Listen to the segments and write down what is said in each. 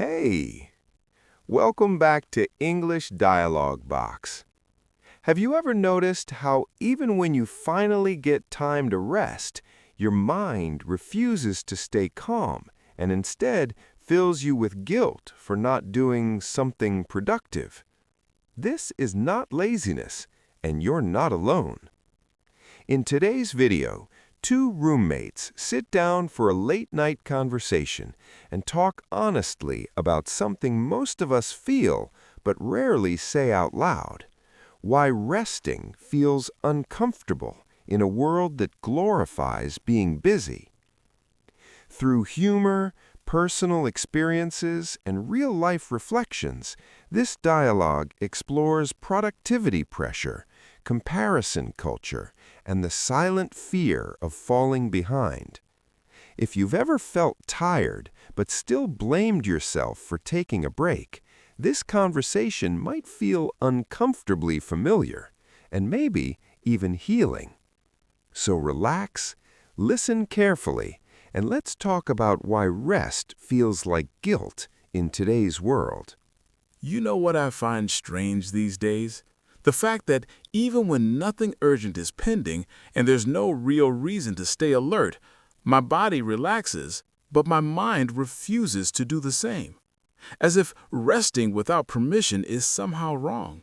Hey, welcome back to English Dialogue Box. Have you ever noticed how even when you finally get time to rest, your mind refuses to stay calm and instead fills you with guilt for not doing something productive? This is not laziness, and you're not alone. In today's video, two roommates sit down for a late-night conversation and talk honestly about something most of us feel but rarely say out loud: why resting feels uncomfortable in a world that glorifies being busy. Through humor, personal experiences, and real-life reflections, this dialogue explores productivity pressure, comparison culture, and the silent fear of falling behind. If you've ever felt tired but still blamed yourself for taking a break, this conversation might feel uncomfortably familiar and maybe even healing. So relax, listen carefully, and let's talk about why rest feels like guilt in today's world. You know what I find strange these days? The fact that even when nothing urgent is pending and there's no real reason to stay alert, my body relaxes, but my mind refuses to do the same. As if resting without permission is somehow wrong.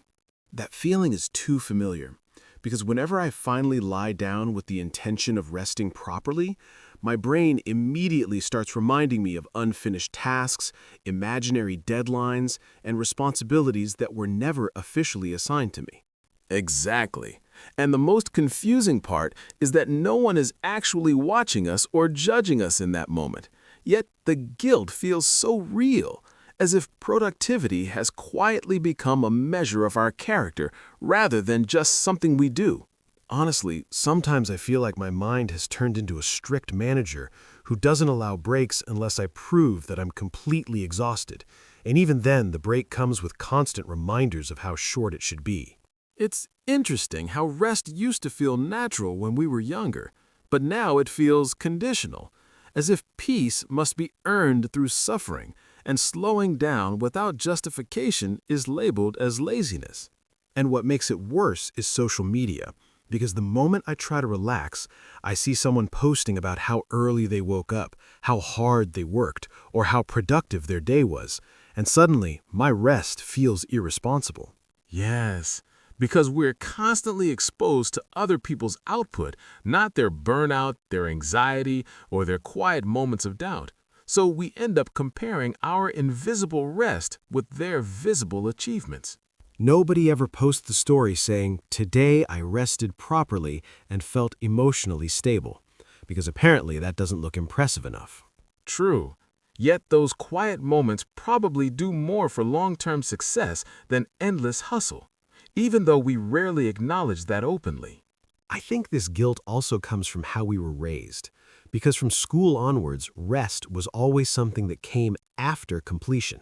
That feeling is too familiar, because whenever I finally lie down with the intention of resting properly, my brain immediately starts reminding me of unfinished tasks, imaginary deadlines, and responsibilities that were never officially assigned to me. Exactly. And the most confusing part is that no one is actually watching us or judging us in that moment. Yet the guilt feels so real, as if productivity has quietly become a measure of our character rather than just something we do. Honestly, sometimes I feel like my mind has turned into a strict manager who doesn't allow breaks unless I prove that I'm completely exhausted. And even then, the break comes with constant reminders of how short it should be. It's interesting how rest used to feel natural when we were younger, but now it feels conditional, as if peace must be earned through suffering, and slowing down without justification is labeled as laziness. And what makes it worse is social media. Because the moment I try to relax, I see someone posting about how early they woke up, how hard they worked, or how productive their day was, and suddenly my rest feels irresponsible. Yes, because we're constantly exposed to other people's output, not their burnout, their anxiety, or their quiet moments of doubt. So we end up comparing our invisible rest with their visible achievements. Nobody ever posts the story saying, "Today I rested properly and felt emotionally stable," because apparently that doesn't look impressive enough. True. Yet those quiet moments probably do more for long-term success than endless hustle, even though we rarely acknowledge that openly. I think this guilt also comes from how we were raised, because from school onwards, rest was always something that came after completion,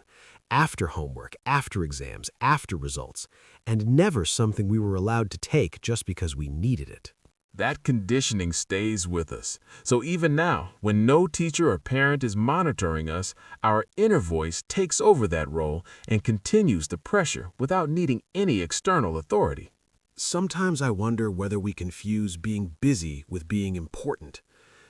after homework, after exams, after results, and never something we were allowed to take just because we needed it. That conditioning stays with us. So even now, when no teacher or parent is monitoring us, our inner voice takes over that role and continues the pressure without needing any external authority. Sometimes I wonder whether we confuse being busy with being important.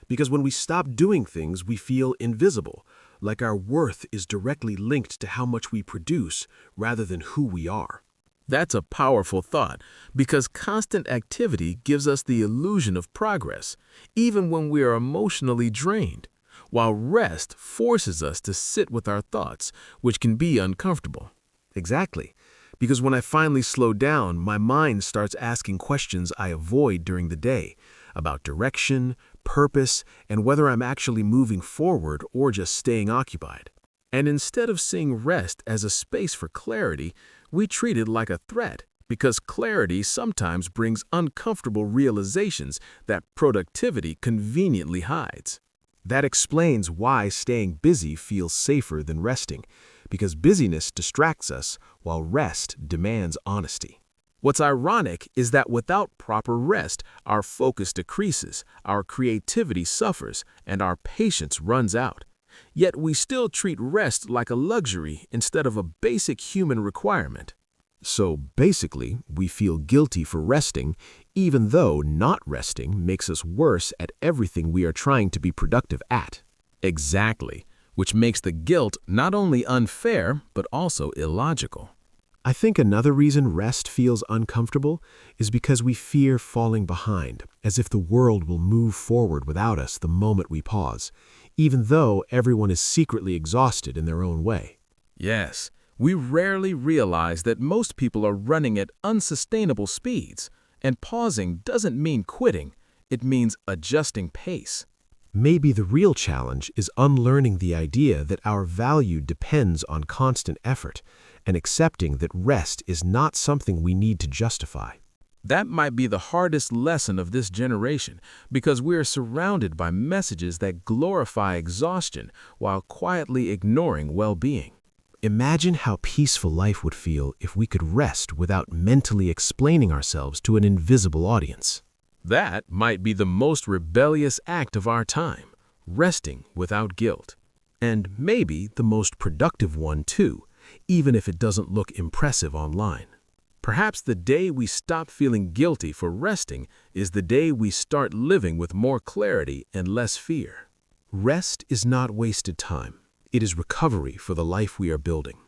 Because when we stop doing things, we feel invisible, like our worth is directly linked to how much we produce rather than who we are. That's a powerful thought, because constant activity gives us the illusion of progress, even when we are emotionally drained, while rest forces us to sit with our thoughts, which can be uncomfortable. Exactly. Because when I finally slow down, my mind starts asking questions I avoid during the day about direction, purpose, and whether I'm actually moving forward or just staying occupied. And instead of seeing rest as a space for clarity, we treat it like a threat, because clarity sometimes brings uncomfortable realizations that productivity conveniently hides. That explains why staying busy feels safer than resting, because busyness distracts us while rest demands honesty. What's ironic is that without proper rest, our focus decreases, our creativity suffers, and our patience runs out. Yet we still treat rest like a luxury instead of a basic human requirement. So basically, we feel guilty for resting, even though not resting makes us worse at everything we are trying to be productive at. Exactly, which makes the guilt not only unfair, but also illogical. I think another reason rest feels uncomfortable is because we fear falling behind, as if the world will move forward without us the moment we pause, even though everyone is secretly exhausted in their own way. Yes, we rarely realize that most people are running at unsustainable speeds, and pausing doesn't mean quitting, it means adjusting pace. Maybe the real challenge is unlearning the idea that our value depends on constant effort and accepting that rest is not something we need to justify. That might be the hardest lesson of this generation because we are surrounded by messages that glorify exhaustion while quietly ignoring well-being. Imagine how peaceful life would feel if we could rest without mentally explaining ourselves to an invisible audience. That might be the most rebellious act of our time, resting without guilt. And maybe the most productive one too, even if it doesn't look impressive online. Perhaps the day we stop feeling guilty for resting is the day we start living with more clarity and less fear. Rest is not wasted time. It is recovery for the life we are building.